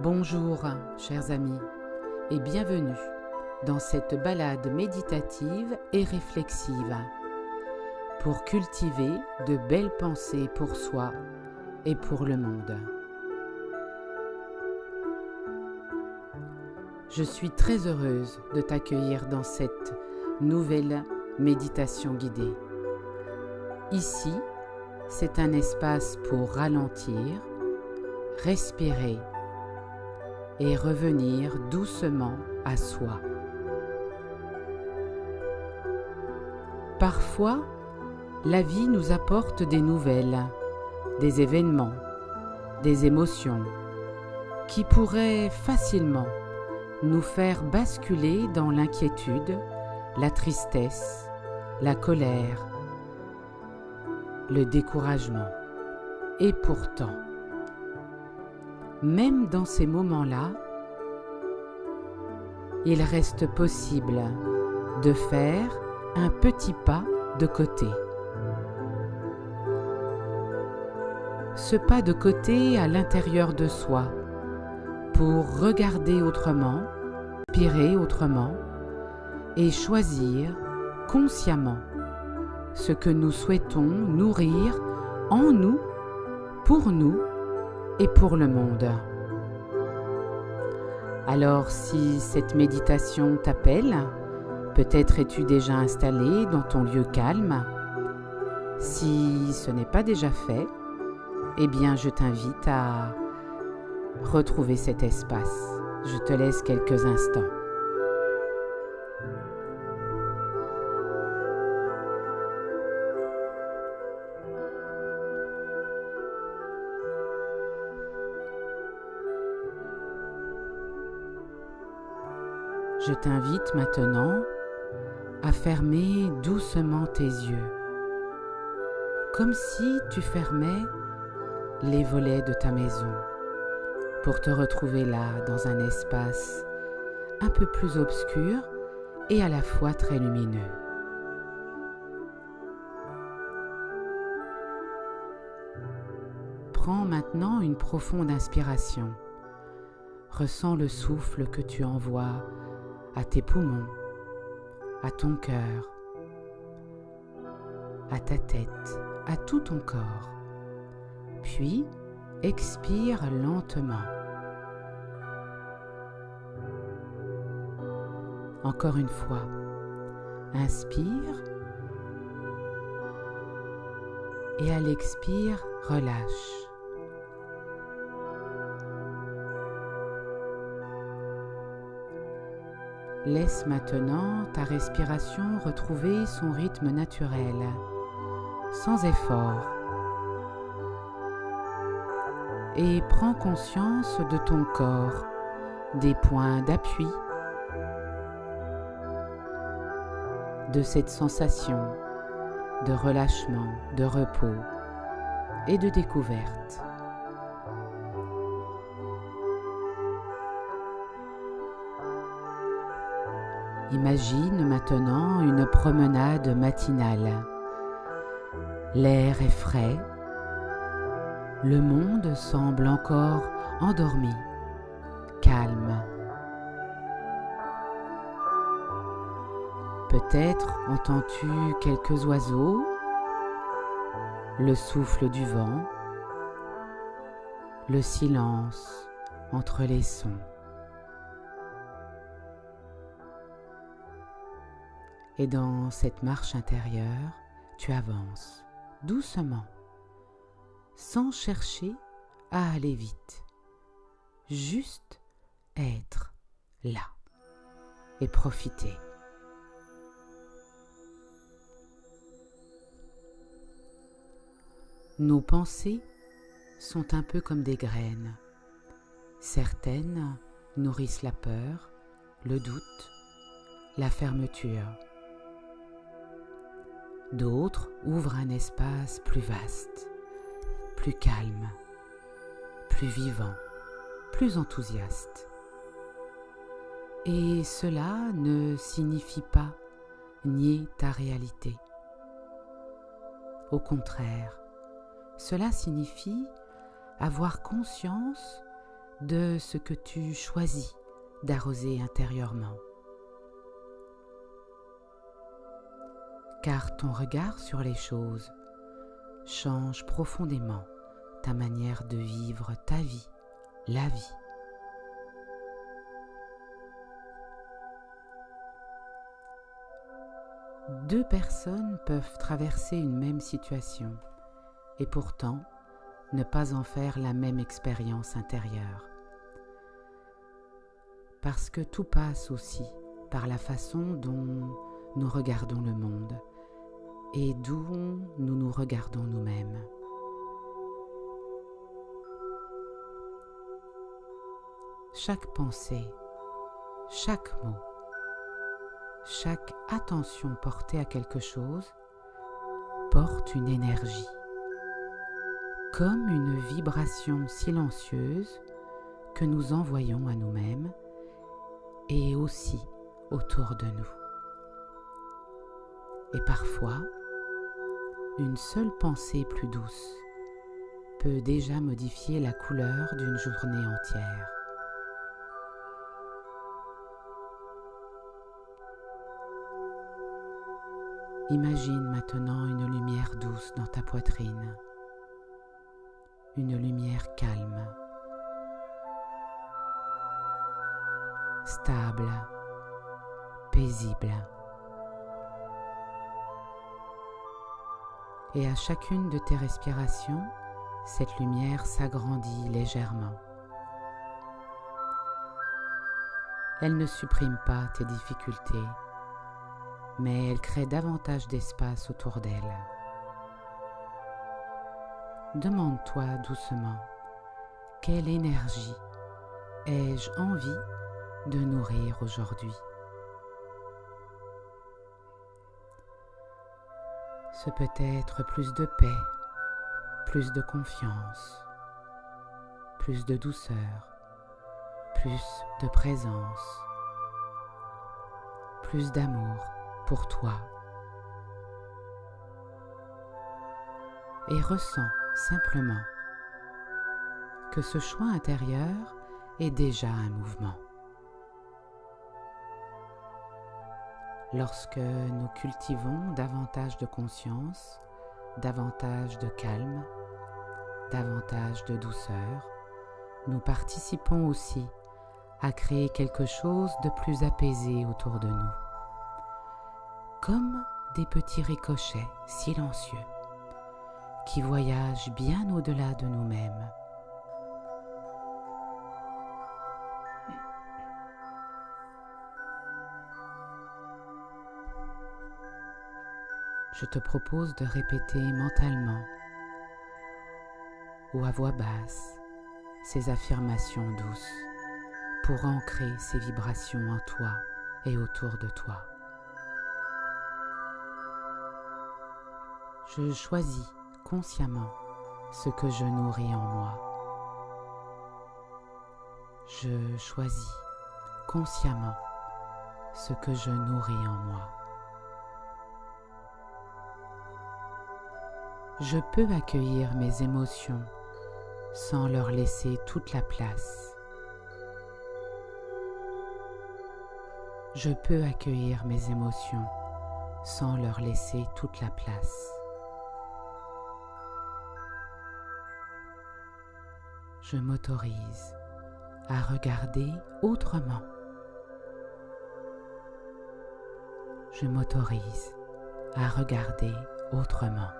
Bonjour, chers amis, et bienvenue dans cette balade méditative et réflexive pour cultiver de belles pensées pour soi et pour le monde. Je suis très heureuse de t'accueillir dans cette nouvelle méditation guidée. Ici, c'est un espace pour ralentir, respirer et revenir doucement à soi. Parfois, la vie nous apporte des nouvelles, des événements, des émotions qui pourraient facilement nous faire basculer dans l'inquiétude, la tristesse, la colère, le découragement. Et pourtant, même dans ces moments-là, il reste possible de faire un petit pas de côté. Ce pas de côté à l'intérieur de soi pour regarder autrement, respirer autrement et choisir consciemment ce que nous souhaitons nourrir en nous, pour nous et pour le monde. Alors si cette méditation t'appelle, peut-être es-tu déjà installé dans ton lieu calme. Si ce n'est pas déjà fait, eh bien je t'invite à retrouver cet espace. Je te laisse quelques instants. Je t'invite maintenant à fermer doucement tes yeux, comme si tu fermais les volets de ta maison, pour te retrouver là dans un espace un peu plus obscur et à la fois très lumineux. Prends maintenant une profonde inspiration. Ressens le souffle que tu envoies à tes poumons, à ton cœur, à ta tête, à tout ton corps. Puis, expire lentement. Encore une fois, inspire et à l'expire, relâche. Laisse maintenant ta respiration retrouver son rythme naturel, sans effort. Et prends conscience de ton corps, des points d'appui, de cette sensation de relâchement, de repos et de découverte. Imagine maintenant une promenade matinale. L'air est frais, le monde semble encore endormi, calme. Peut-être entends-tu quelques oiseaux, le souffle du vent, le silence entre les sons. Et dans cette marche intérieure, tu avances doucement, sans chercher à aller vite. Juste être là et profiter. Nos pensées sont un peu comme des graines. Certaines nourrissent la peur, le doute, la fermeture. D'autres ouvrent un espace plus vaste, plus calme, plus vivant, plus enthousiaste. Et cela ne signifie pas nier ta réalité. Au contraire, cela signifie avoir conscience de ce que tu choisis d'arroser intérieurement. Car ton regard sur les choses change profondément ta manière de vivre ta vie, la vie. Deux personnes peuvent traverser une même situation et pourtant ne pas en faire la même expérience intérieure. Parce que tout passe aussi par la façon dont nous regardons le monde et d'où nous nous regardons nous-mêmes. Chaque pensée, chaque mot, chaque attention portée à quelque chose porte une énergie, comme une vibration silencieuse que nous envoyons à nous-mêmes et aussi autour de nous. Et parfois, une seule pensée plus douce peut déjà modifier la couleur d'une journée entière. Imagine maintenant une lumière douce dans ta poitrine, une lumière calme, stable, paisible. Et à chacune de tes respirations, cette lumière s'agrandit légèrement. Elle ne supprime pas tes difficultés, mais elle crée davantage d'espace autour d'elle. Demande-toi doucement, quelle énergie ai-je envie de nourrir aujourd'hui? Ce peut être plus de paix, plus de confiance, plus de douceur, plus de présence, plus d'amour pour toi. Et ressens simplement que ce choix intérieur est déjà un mouvement. Lorsque nous cultivons davantage de conscience, davantage de calme, davantage de douceur, nous participons aussi à créer quelque chose de plus apaisé autour de nous, comme des petits ricochets silencieux qui voyagent bien au-delà de nous-mêmes. Je te propose de répéter mentalement ou à voix basse ces affirmations douces pour ancrer ces vibrations en toi et autour de toi. Je choisis consciemment ce que je nourris en moi. Je choisis consciemment ce que je nourris en moi. Je peux accueillir mes émotions sans leur laisser toute la place. Je peux accueillir mes émotions sans leur laisser toute la place. Je m'autorise à regarder autrement. Je m'autorise à regarder autrement.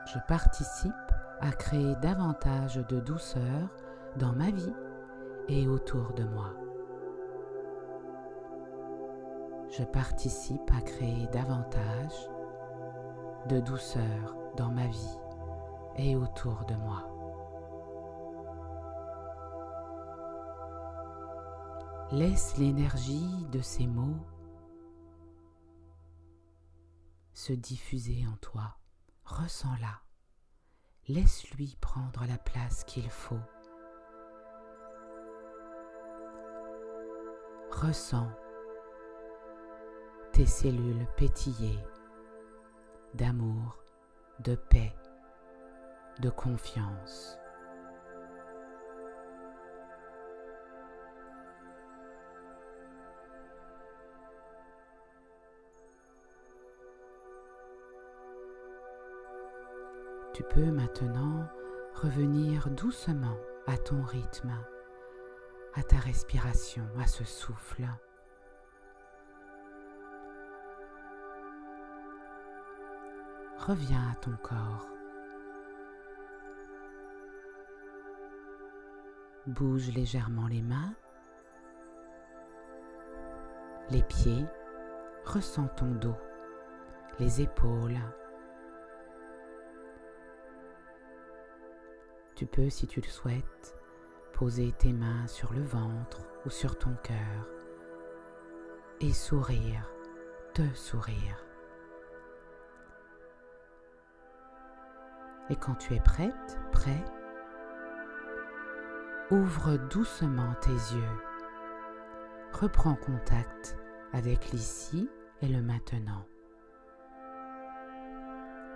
Je participe à créer davantage de douceur dans ma vie et autour de moi. Je participe à créer davantage de douceur dans ma vie et autour de moi. Laisse l'énergie de ces mots se diffuser en toi. Ressens-la. Laisse-lui prendre la place qu'il faut. Ressens tes cellules pétiller d'amour, de paix, de confiance. Tu peux maintenant revenir doucement à ton rythme, à ta respiration, à ce souffle. Reviens à ton corps. Bouge légèrement les mains, les pieds, ressens ton dos, les épaules. Tu peux, si tu le souhaites, poser tes mains sur le ventre ou sur ton cœur et sourire, te sourire. Et quand tu es prête, prêt, ouvre doucement tes yeux. Reprends contact avec l'ici et le maintenant.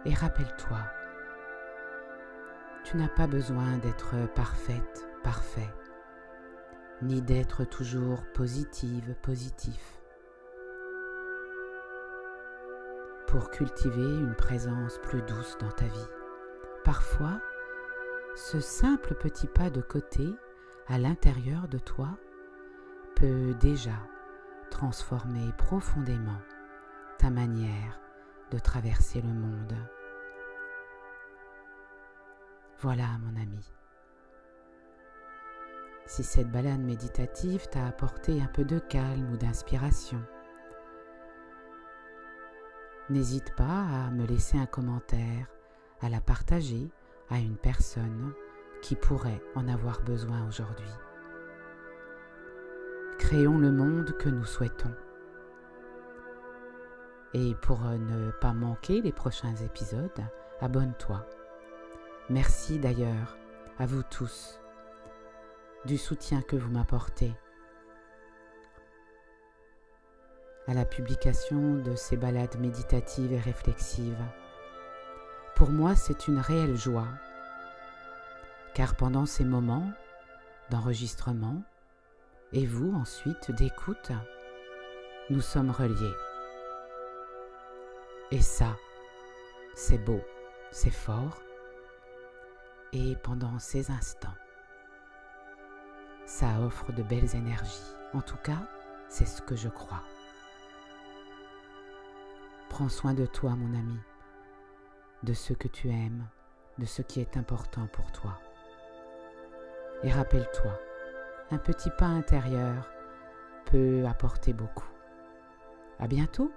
Et rappelle-toi, tu n'as pas besoin d'être parfaite, parfait, ni d'être toujours positive, positif. Pour cultiver une présence plus douce dans ta vie, parfois, ce simple petit pas de côté à l'intérieur de toi peut déjà transformer profondément ta manière de traverser le monde. Voilà, mon ami. Si cette balade méditative t'a apporté un peu de calme ou d'inspiration, n'hésite pas à me laisser un commentaire, à la partager à une personne qui pourrait en avoir besoin aujourd'hui. Créons le monde que nous souhaitons. Et pour ne pas manquer les prochains épisodes, abonne-toi. Merci d'ailleurs à vous tous du soutien que vous m'apportez à la publication de ces balades méditatives et réflexives. Pour moi, c'est une réelle joie, car pendant ces moments d'enregistrement et vous ensuite d'écoute, nous sommes reliés. Et ça, c'est beau, c'est fort. Et pendant ces instants, ça offre de belles énergies. En tout cas, c'est ce que je crois. Prends soin de toi, mon ami, de ce que tu aimes, de ce qui est important pour toi. Et rappelle-toi, un petit pas intérieur peut apporter beaucoup. À bientôt!